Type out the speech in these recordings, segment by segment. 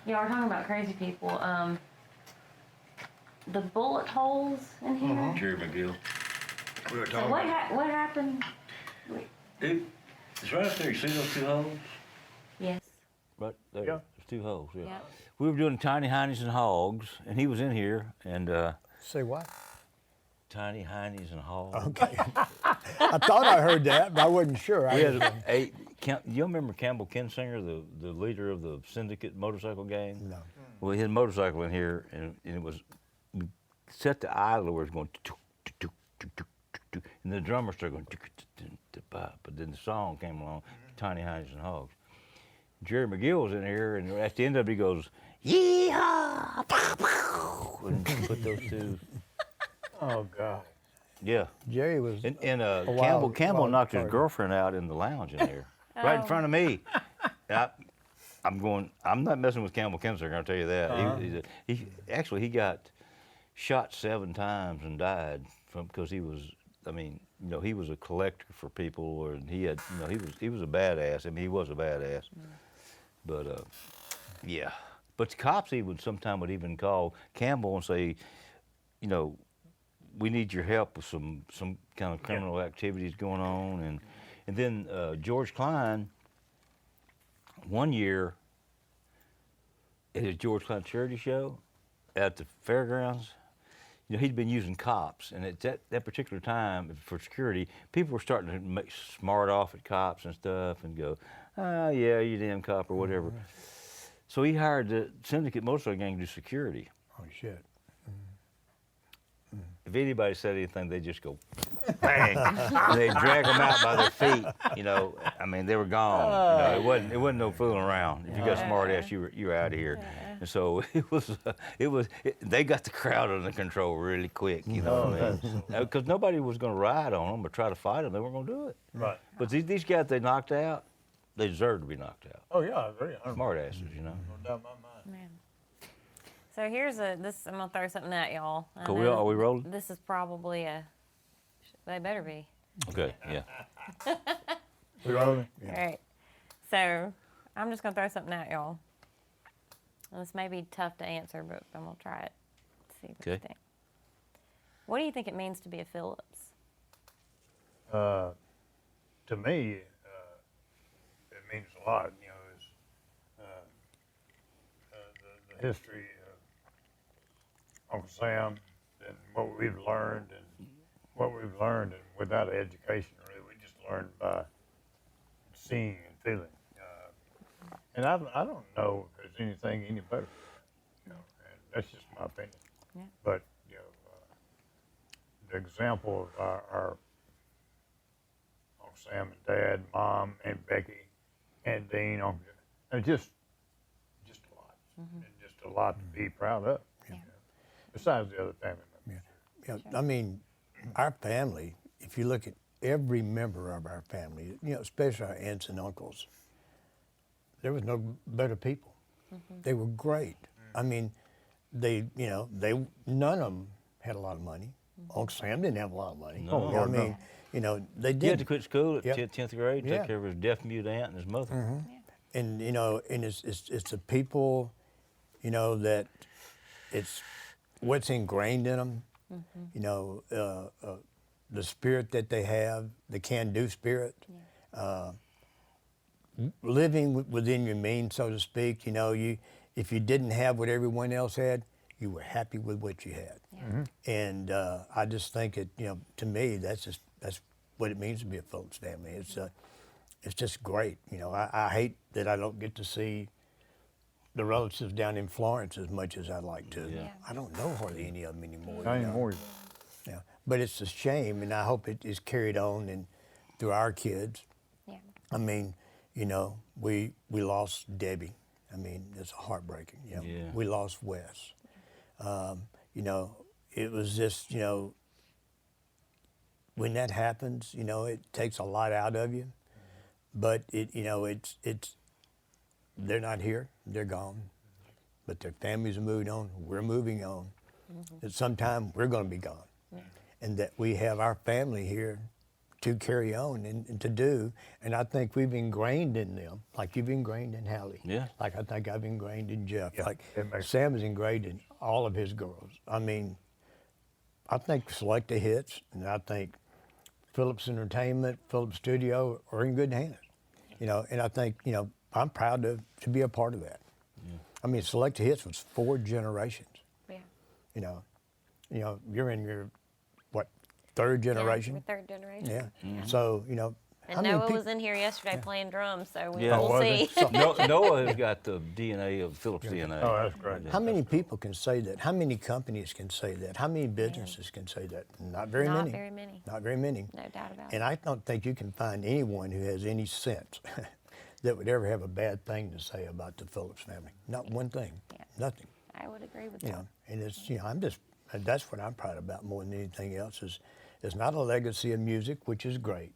Yeah, we're talking about crazy people. The bullet holes in here. Jerry McGill. We were So talking. what happened? It's right up there. You see those 2 holes? Yes. Right there. Yeah. There's 2 holes. Yeah. Yeah. We were doing Tiny Heinies and Hogs, and he was in here, and Say what? Tiny Heinies and Hogs. Okay. I thought I heard that, but I wasn't sure. We had you remember Campbell Kinsinger, the leader of the Syndicate motorcycle gang? No. Well, he had a motorcycle in here, and it was set to idle where it's going, and the drummer started going, but then the song came along, Tiny Heinies and Hogs. Jerry McGill was in here, and at the end of it, he goes, "Yeehaw!" and put those 2. Oh, God. Yeah. Jerry was. And wild Campbell knocked his party. girlfriend out in the lounge in there, right in front of me. And I'm not messing with Campbell Kinsinger, I'll tell you that. He got shot 7 times and died because he was, he was a collector for people, and he had, he was a badass. I mean, he was a badass. But yeah. But the cops sometimes would even call Campbell and say, we need your help with some kind of criminal activities going on. And then George Klein, one year at his George Klein charity show at the fairgrounds, he'd been using cops. And at that particular time for security, people were starting to make smart off at cops and stuff and go, "Oh, yeah, you damn cop," or whatever. So he hired the Syndicate motorcycle gang to do security. Oh, shit. If anybody said anything, they just go bang, and they drag them out by their feet. They were gone. It wasn't no fooling around. If you got smart ass, you were out of here. And so they got the crowd under control really quick. Because nobody was going to ride on them or try to fight them. They weren't going to do it. Right. But these guys they knocked out, they deserved to be knocked out. Oh, yeah, very. Smart asses, No doubt in my mind. Man. So here's I'm gonna throw something at y'all. Cool. Are we rolling? This is probably they better be. Okay. Yeah. We rolling? All right. So I'm just gonna throw something at y'all. And this may be tough to answer, but I'm gonna try it. See what you think. What do you think it means to be a Phillips? To me, it means a lot. It's the history of Uncle Sam and what we've learned, and without education, really, we just learned by seeing and feeling. And I don't know if there's anything any better. And that's just my opinion. Yeah. But the example of our Uncle Sam and Dad, Mom and Becky and Dean, and just a lot, and just a lot to be proud of. Yeah. Besides the other family members. Yeah, I mean, our family, if you look at every member of our family, especially our aunts and uncles, there was no better people. They were great. I mean, none of them had a lot of money. Uncle Sam didn't have a lot of money. No. I mean, they did. He had to quit school at Yep. 10th grade, Yeah. take care of his deaf mute aunt and his mother. And and it's the people, that it's what's ingrained in them. The spirit that they have, the can-do spirit. Living within your means, so to speak. If you didn't have what everyone else had, you were happy with what you had. And I just think to me, that's what it means to be a Phillips family. It's just great. I hate that I don't get to see the relatives down in Florence as much as I'd like to. Yeah. I don't know hardly any of them anymore. Not anymore. Yeah, but it's a shame, and I hope it is carried on and through our kids. Yeah. I mean, we lost Debbie. I mean, it's heartbreaking. Yeah. We lost Wes. It was just, when that happens, it takes a lot out of you. But they're not here. They're gone. But their families are moving on. We're moving on. And sometime we're going to be gone. And that we have our family here to carry on and to do. And I think we've ingrained in them, like you've ingrained in Hallie. Yeah. Like I think I've ingrained in Jeff. Yeah, Like it makes- Sam is ingrained in all of his girls. I mean, I think Select the Hits, and I think Phillips Entertainment, Phillips Studio are in good hands. You know, and I think, you know, I'm proud to be a part of that. I mean, Select the Hits was 4 generations. Yeah. You know, you're in your, what, 3rd generation? Yeah, we're 3rd generation. Yeah. So, you know, how And many Noah peop- was in here yesterday playing drums, so Yeah. we'll was see. he? Noah has got the DNA of Phillips DNA. Oh, that's great. How many people can say that? How many companies can say that? How many businesses can say that? Not very Not many. very many. Not very many. No doubt about And it. I don't think you can find anyone who has any sense that would ever have a bad thing to say about the Phillips family. Not one thing. Yeah. Nothing. I would agree with You that. know, and it's, you know, that's what I'm proud about more than anything else is it's not a legacy of music, which is great.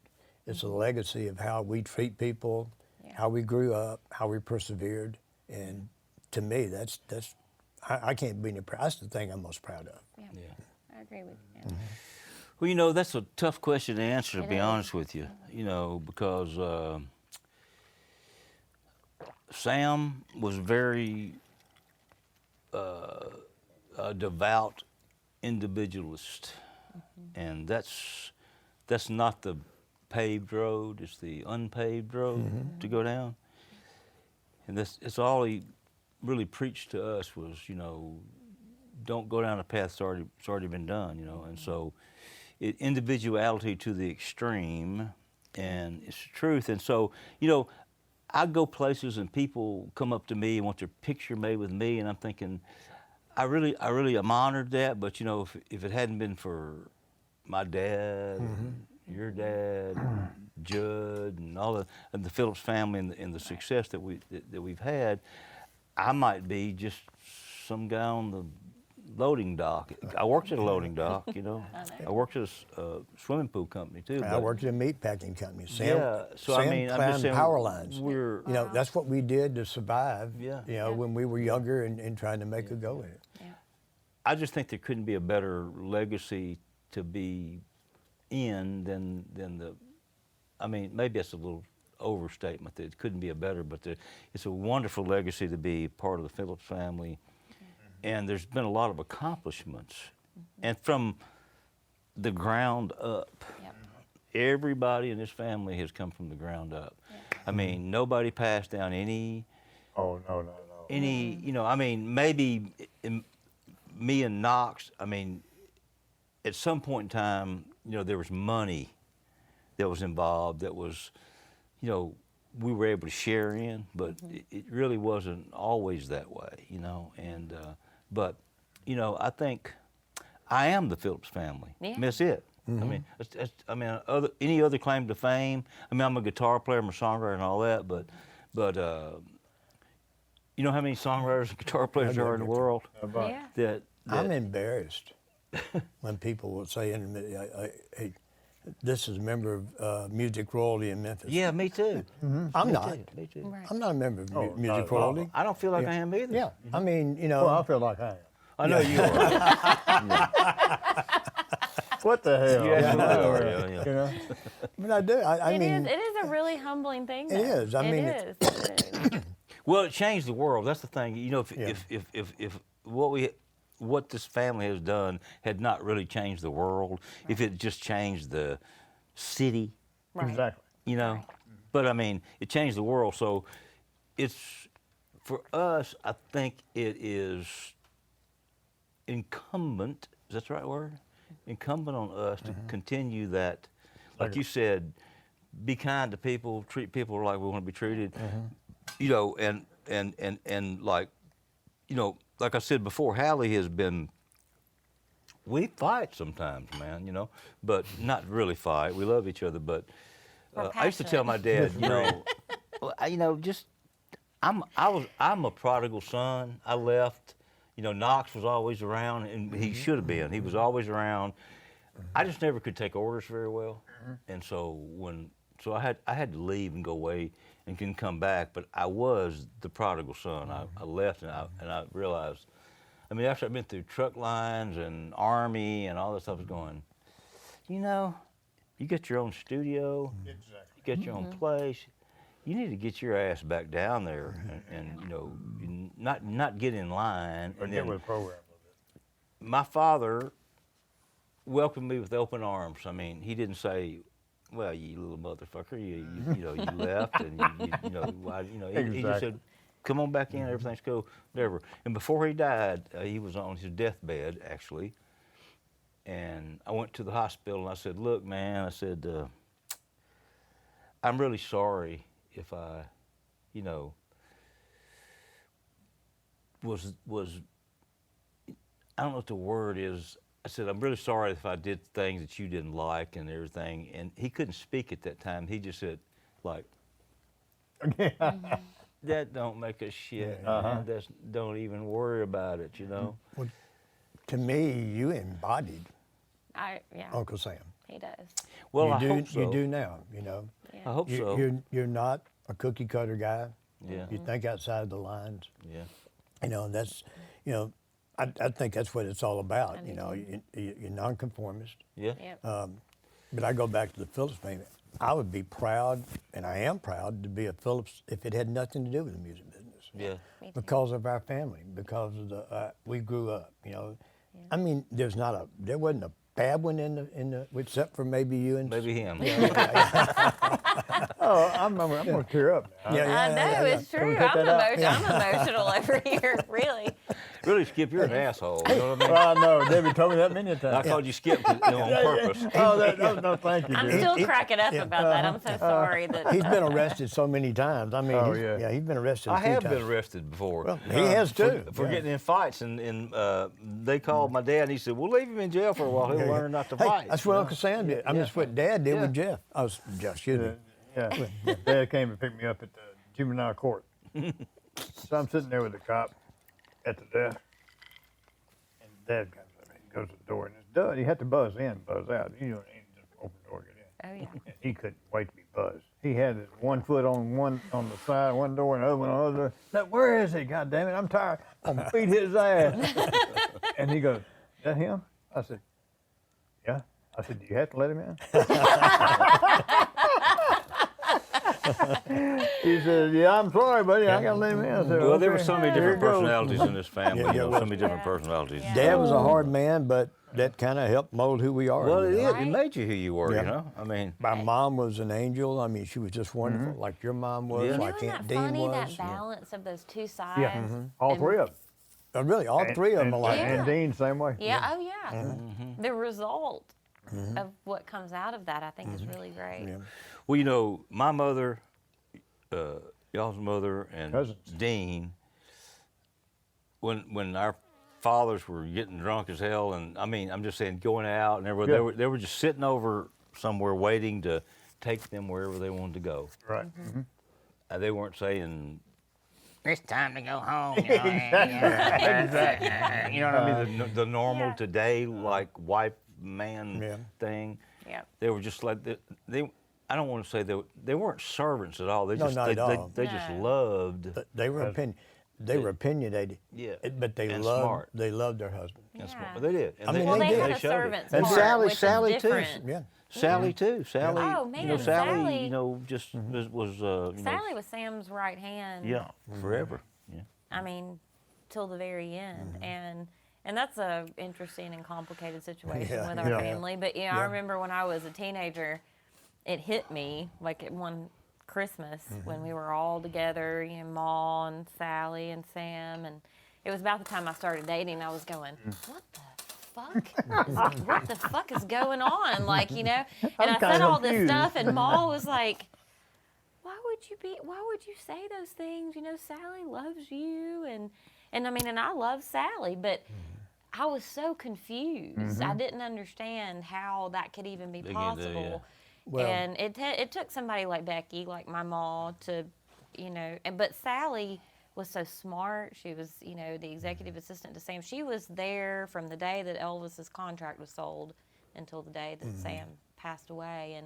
It's a legacy of how we treat people, Yeah. how we grew up, how we persevered. And to me, I can't be any proud. That's the thing I'm most proud of. Yeah. Yeah. I agree with you. Well, you know, that's a tough question to answer, to It be is. honest with you. You know, because Sam was very a devout individualist, and that's not the paved road; it's the unpaved road to go down. And it's all he really preached to us was, you know, don't go down a path that's already been done, you know. And so, individuality to the extreme, and it's the truth. And so, you know, I go places and people come up to me and want their picture made with me, and I'm thinking, I really am honored that. But you know, if it hadn't been for my dad, and your dad, and Judd, and and the Phillips family, and the success that we've had, I might be just some guy on the loading dock. I worked at a loading dock, you know. I worked at a swimming pool company too. I but- worked at a meat packing company. Sam, Yeah, so Sam I mean, I'm climbed just saying, power lines. we're You know, that's what we did to survive. Yeah. You know, when we were younger and trying to make a go at it. Yeah. I just think there couldn't be a better legacy to be in than the. I mean, maybe that's a little overstatement. That it couldn't be a better, but it's a wonderful legacy to be part of the Phillips family, and there's been a lot of accomplishments, and from the ground up. Yep. Everybody in this family has come from the ground up. I mean, nobody passed down any. Oh, no. You know, I mean, maybe me and Knox, I mean, at some point in time, you know, there was money that was involved that was, you know, we were able to share in, but it really wasn't always that way, you know. And, but, you know, I think I am the Phillips family. Yeah. I mean, that's it. I mean, any other claim to fame, I mean, I'm a guitar player, I'm a songwriter and all that, but you know how many songwriters and guitar players there are in the world? Yeah. That I'm embarrassed when people will say, hey, this is a member of Music Royalty in Memphis. yeah, me too. I'm Me not. too, me too. Right. I'm not a member of Oh, not Music at all. Royalty. I don't feel like I am either. Yeah. I mean, you know. Well, I feel like I am. I know you are. What the hell? You absolutely are, yeah. You know? But I do. I mean, it is a really humbling thing. It though. is. I mean, it is. Well, it changed the world. That's the thing. You know, if what this family has done had not really changed the world, if it just changed the city, Right. Exactly. you know. But I mean, it changed the world. So it's for us. I think it is incumbent. Is that the right word? Incumbent on us to continue that. Like you said, be kind to people, treat people like we want to be treated. You know, and like, you know, like I said before, Hallie has been. We fight sometimes, man, you know, but not really fight. We love each other, but We're I used to tell my dad, you know, I'm a prodigal son. I left. You know, Knox was always around, and he should have been. He was always around. I just never could take orders very well, and so I had to leave and go away and can come back. But I was the prodigal son. I left, and I realized. I mean, after I've been through truck lines and Army and all that stuff, I was going, you know, You got your own studio. Exactly. You got your own place. You need to get your ass back down there and you know, not get in line. Or And get then with the program a little bit. my father welcomed me with open arms. I mean, he didn't say, "Well, you little motherfucker, you know, you left and you know, why, you know." He just Exactly. said, "Come on back in, everything's cool, whatever." And before he died, he was on his deathbed actually. And I went to the hospital and I said, "Look, man," I said, "I'm really sorry if I, you know, was I don't know what the word is." I said, "I'm really sorry if I did things that you didn't like and everything." And he couldn't speak at that time. He just said, like, "That don't make a shit. Man. That's, don't even worry about it, you know." Well, to me, you embodied Yeah, Uncle Sam. he does. Well, you I do. hope so. You do now. You know. Yeah. I hope so. You're not a cookie cutter guy. Yeah. You think outside the lines. Yeah. You know, and that's, you know, I think that's what it's all about. I do You know, you're nonconformist. Yeah. Yep. But I go back to the Phillips thing. I would be proud, and I am proud, to be a Phillips if it had nothing to do with the music business. Yeah. Me too. Because of our family, because of the we grew up. You know, I mean, there wasn't a bad one in the except for maybe you and Maybe him. Oh, I'm gonna tear up now. I know, it's true. I'm emotional over here, really. Really, Skip, you're an asshole. You know what I mean? Well, I know. Debbie told me that many I times. called you Skip 'cause, you know, on purpose. Oh, no, thank you, I'm dear. still cracking up about that. I'm so sorry that. He's been arrested so many times. I mean, Oh, he's, yeah. he's been arrested. I a few have times. been arrested before. Well, he has too. For Yeah. getting in fights, and they called my dad, and he said, "We'll leave him in jail for a while. He'll learn not to Hey, fight." that's you what know? Uncle Sam did. I mean, Yeah. that's what Dad did Yeah. with Jeff. I was Jeff, excuse me. Yeah. Dad came and picked me up at the juvenile court. So I'm sitting there with the cop at the desk, and Dad comes up and he goes to the door, and it's done. You had to buzz in, buzz out. You don't need to just open the door, get in. Oh yeah. And he couldn't wait to be buzzed. He had his one foot on the side, one door, and the other one on the other. Like, where is he? God damn it! I'm tired. I'm gonna beat his ass. And he goes, "Is that him?" I said, "Yeah." I said, "Do you have to let him in?" He said, "Yeah, I'm sorry, buddy. I gotta let him in." I said, Well, there were "Okay, so many here different it goes." personalities in this family. Yeah, you know, yeah, so many different Yeah. personalities. Yeah. Dad was a hard man, but that kind of helped mold who we are. Well, you it know? is. It made you who you were. Yeah. You know, I mean, My mom was an angel. I mean, she was just wonderful, Mm-hmm. like your mom was, Yeah. You know, like isn't Aunt that Dean funny, was. that balance of those two sides? Yeah, all And- three of them. Really, all three of them are like Yeah. that. And Dean, same way. Yeah, oh yeah. The result of what comes out of that, I think, is really great. Yeah. well, you know, my mother, y'all's mother, and Cousins. Dean. When our fathers were getting drunk as hell, and I mean, I'm just saying, going out, and Yeah. they were just sitting over somewhere waiting to take them wherever they wanted to go. Right. They weren't saying, "It's time to go home." You know, Exactly. you know what I mean? The normal Yeah. today, like wife man Yeah. thing. Yep. They were just like they. I don't want to say they weren't servants at all. They No, just not they, at all. they just No. loved. But they were opinionated. Yeah. But they And loved smart. they loved their husband. That's Yeah. what they did. And I mean, Well, they they did. had a showed it. servant's And heart, Sally, which is Sally too. different. Yeah. Sally too. Sally. Oh, you man, know, Sally. Sally- You know, just was you Sally know, was Sam's right hand. yeah, forever. Yeah. I mean, till the very end, and that's a interesting and complicated situation Yeah. with our Yeah. family. But I Yeah. remember when I was a teenager, it hit me like at one Christmas when we were all together, you know, Ma and Sally and Sam, and it was about the time I started dating. I was going, what the fuck is going on? Like, you know, and I'm I said kinda all this confused. stuff, and Ma was like, why would you say those things? You know, Sally loves you, and I mean, and I love Sally, but I was so confused. I didn't understand how that could even be Big into, possible. yeah. Well- And it took somebody like Becky, like my mom, to, you know, but Sally was so smart. She was, you know, the executive assistant to Sam. She was there from the day that Elvis's contract was sold until the day that Sam passed away.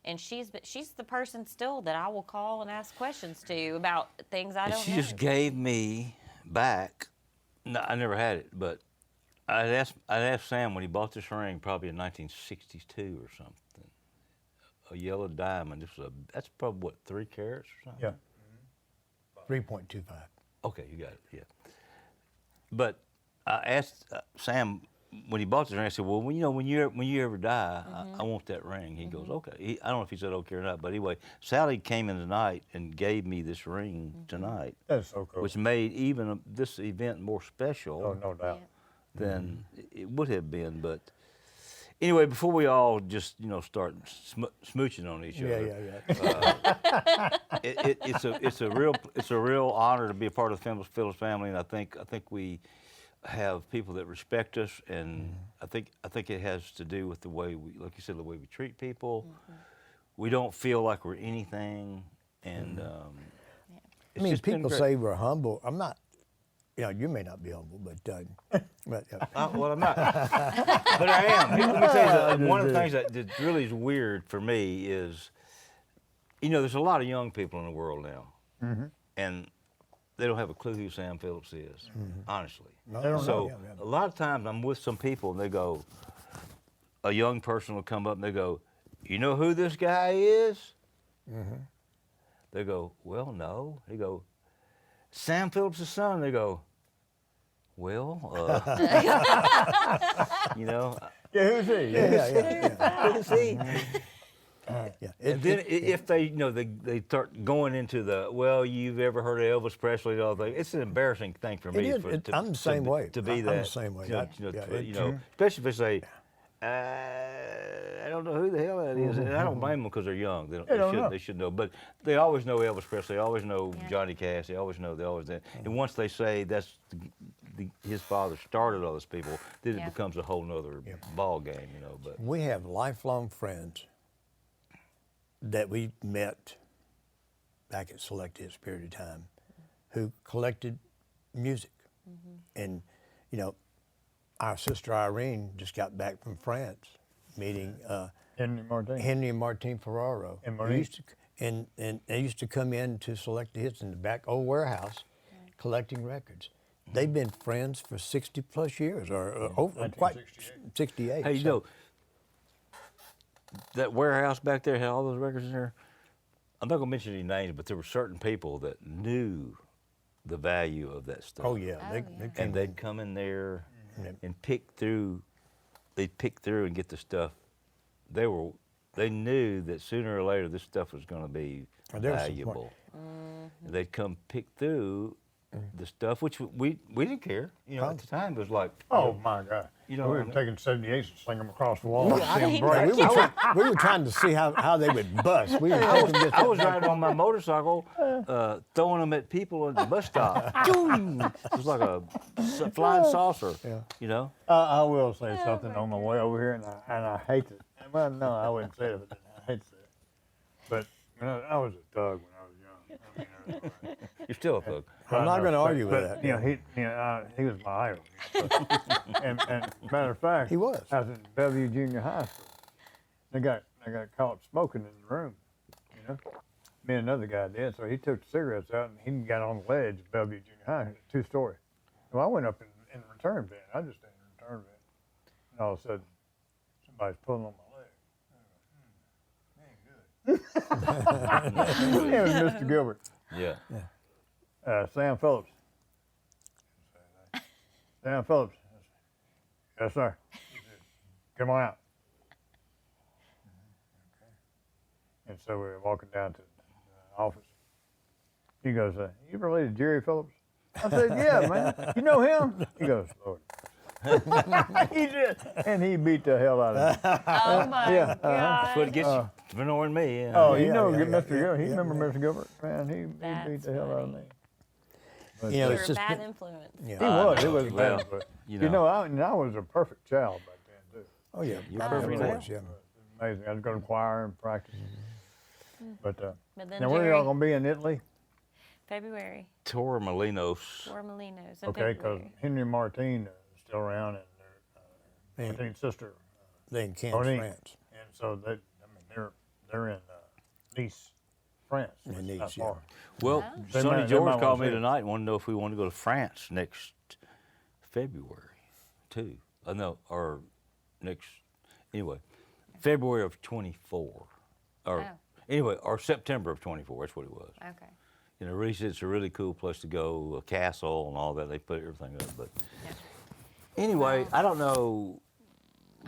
And she's the person still that I will call and ask questions to about things I And don't she know. just gave me back. No, I never had it, but I'd asked Sam when he bought this ring, probably in 1962 or something. a yellow diamond. That's probably what, 3 carats or something. Yeah. 3.25. Okay, you got it. Yeah. But I asked Sam when he bought this ring. I said, "Well, when you ever die, I want that ring." He goes, "Okay." I don't know if he said okay or not, but anyway, Sally came in tonight and gave me this ring tonight, That's so cool. which made even this event more special Oh, no doubt. than it would have been. But anyway, before we all just start smooching on each other, it's a real honor to be a part of the Phillips family, and I think we have people that respect us, and I think it has to do with the way we, like you said, the way we treat people. We don't feel like we're anything, and I mean, people say we're humble. I'm not. You may not be humble, but well, I'm not, but I am. Let me tell you, one of the things that really is weird for me is, there's a lot of young people in the world now, and they don't have a clue who Sam Phillips is, honestly. No, they don't so know. a lot of times I'm with some people and they go, a young person will come up and they go, "You know who this guy is?" They go, "Well, no." They go, "Sam Phillips' son." They go, "Well, Yeah, who's he? who's he?" Yeah. And then if they, they start going into the, well, you've ever heard of Elvis Presley and all that, it's an embarrassing thing for me. It is. I'm the same way. To be I'm that. the same way. Especially if they say, I don't know who the hell that is. And I don't blame them because they're young. They should know. But they always know Elvis Presley. They always know Johnny Cash. They always know. And once they say that's his father started all these people, then it becomes a whole nother ball game, But We have lifelong friends that we met back at Select Hits period of time who collected music. And, our sister Irene just got back from France meeting Henry and Martine Ferraro. And who Monique. used to, and they used to come in to Select Hits in the back old warehouse collecting records. They've been friends for 60 plus years, or quite 68. hey, that warehouse back there had all those records in there. I'm not going to mention any names, but there were certain people that knew the value of that stuff. Oh yeah, they And came they'd come in there Yep. and pick through. They'd pick through and get the stuff. They knew that sooner or later this stuff was going to be Oh, there was some valuable. They'd come pick through the stuff, which we didn't care. At the time it was like, Oh, my God. You We know, were taking 78s and sling them across the wall and see them Yeah, break. we were trying to see how they would bust. We were hoping to get I was riding on my motorcycle, throwing them at people at the bus stop. Boom! It was like a flying saucer. Yeah. I will say something on the way over here, and I hate it. Well, no, I wouldn't say it, but I hate to say it. But I was a thug when I was young. I mean, You're still a thug. I'm not going to argue with that. He was my idol. and matter of fact, He was. I was in Bellevue Junior High School. They got caught smoking in the room. Me and another guy did. So he took the cigarettes out and he got on the ledge of Bellevue Junior High, 2-story. So I went up in the return bin. I just stayed in the return bin. And all of a sudden, somebody's pulling on my leg. It was Mr. Gilbert. Yeah. Sam Phillips. Sam Phillips. Yes, sir. Come on out. And so we were walking down to the office. He goes, "You related to Jerry Phillips?" I said, "Yeah, man. You know him?" He goes, "Lord." He did, and he beat the hell out of me. Oh my Yeah, God. That's what it gets you for knowing me. Yeah. Oh, Yeah, Mr. Gilbert. He yeah, remember Mr. Gilbert, man. He That's beat the hell out of me. funny. But, You were it's a just bad been- influence. Yeah. he was. It know. was Well, bad, but you I was a perfect child back then too. Oh yeah, You're of perfect course, now. yeah. Amazing. I was going to choir and practice. But But then now, when are Jerry, y'all going to be in Italy? February, Tor Molinos. or Molinos in Okay, because February. Henry and Martine is still around, and They- Martine's sister, They in Cannes, Monique. France. and so they're in Nice, France. In It's Nice, not yeah. far. Well, They Sonny might- they George might called wanna me see it. tonight and wanted to know if we wanted to go to France next February, too. No, or next, anyway, February of 24. or anyway, or September of 24. That's what it was. Okay. You know, Reese, it's a really cool place to go, a castle and all that. They put everything up. But anyway, I don't know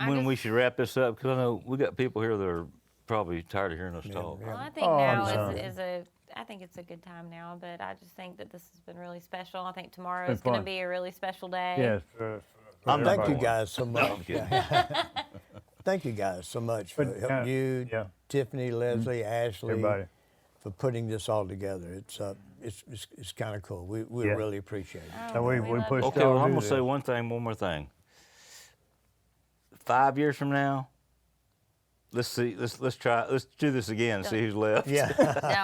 when we should wrap this up because I know we got people here that are probably tired of hearing us talk. Well, I think Oh, now no. I think it's a good time now, but I just think that this has been really special. I think tomorrow Been is going to fun. be a really special day. Yes. Thank you everybody. guys so much. I'm kidding. Thank you guys so much for But, helping you, yeah. Tiffany, Leslie, Ashley, Everybody. for putting this all together. It's kind of cool. We Yeah. really appreciate it. Oh, So we love pushed it. Okay, y'all well, to I'm do going to say this. one more thing. 5 years from now, let's do this again and see who's left. Yeah.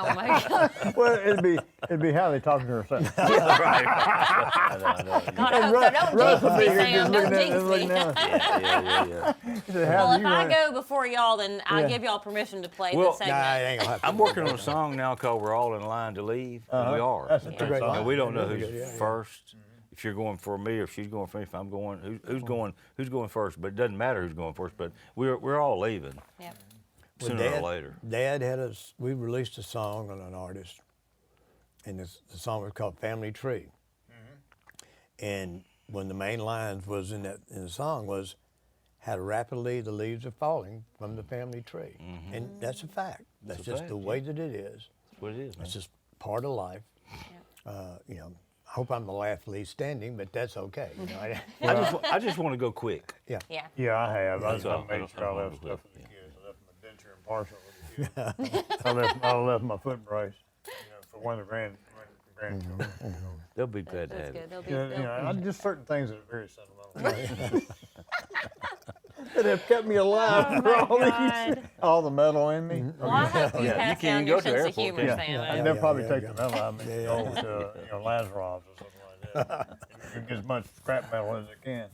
Oh my God. Well, it'd be Hallie talking to herself. right. God, I hope so. Don't jinx me, Sam. Don't jinx me. Yeah. Well, if I go before y'all, then I give y'all permission to play Well, the segment. Nah, it ain't gonna happen. I'm working on a song now called "We're All in Line to Leave," and we are. That's a It's a good great song. line. And we don't know Really who's good, yeah. first. If you're going for me, or if she's going for me, if I'm going, who's going first? But it doesn't matter who's going first. But we're all leaving Yep. Well, sooner or later. Dad had us. We released a song on an artist, and the song was called "Family Tree." And one of the main lines was in the song was, "How rapidly the leaves are falling from the family tree," and that's a fact. That's It's a just fact, the way that it is. That's what it is, man. It's just part of life. You know, I hope I'm the last lead standing, but that's okay. You know, I just want to go quick. Yeah. Yeah, I have. I That's all. made That's sure I all. left stuff for the kids. I left my denture and partial with the kids. I left my foot brace, for one of the grandchildren. They'll be glad to That's have good. it. They'll be, Just certain things that are very sentimental. That have kept me alive for all God. all the metal in me. Well, I hope you Yeah, pass you can down go your to the sense of airport, humor, yeah. Sam. And they'll probably yeah, take yeah. the metal out of me Yeah, over to Lazarus or something like that. And get as much scrap metal as I can.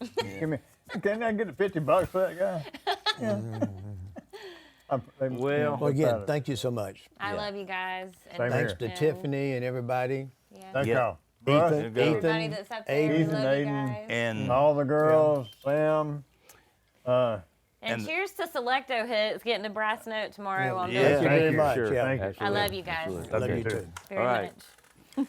Can I get $50 for that guy? Yeah. Well, again, thank you so much. I love you guys. And Same Thanks here. to Tiffany and everybody. Yeah. Thank Yeah. y'all. Ethan, Go. Everybody that's up there, we Ethan, love you Aiden, guys. And All the girls, Sam. And and- cheers to Selecto Hits getting a brass note tomorrow on yeah, Thank you Thursday. very much. Sure. Yeah. Thank you. I love you guys Absolutely. Love Love you you too. too. very All right. much.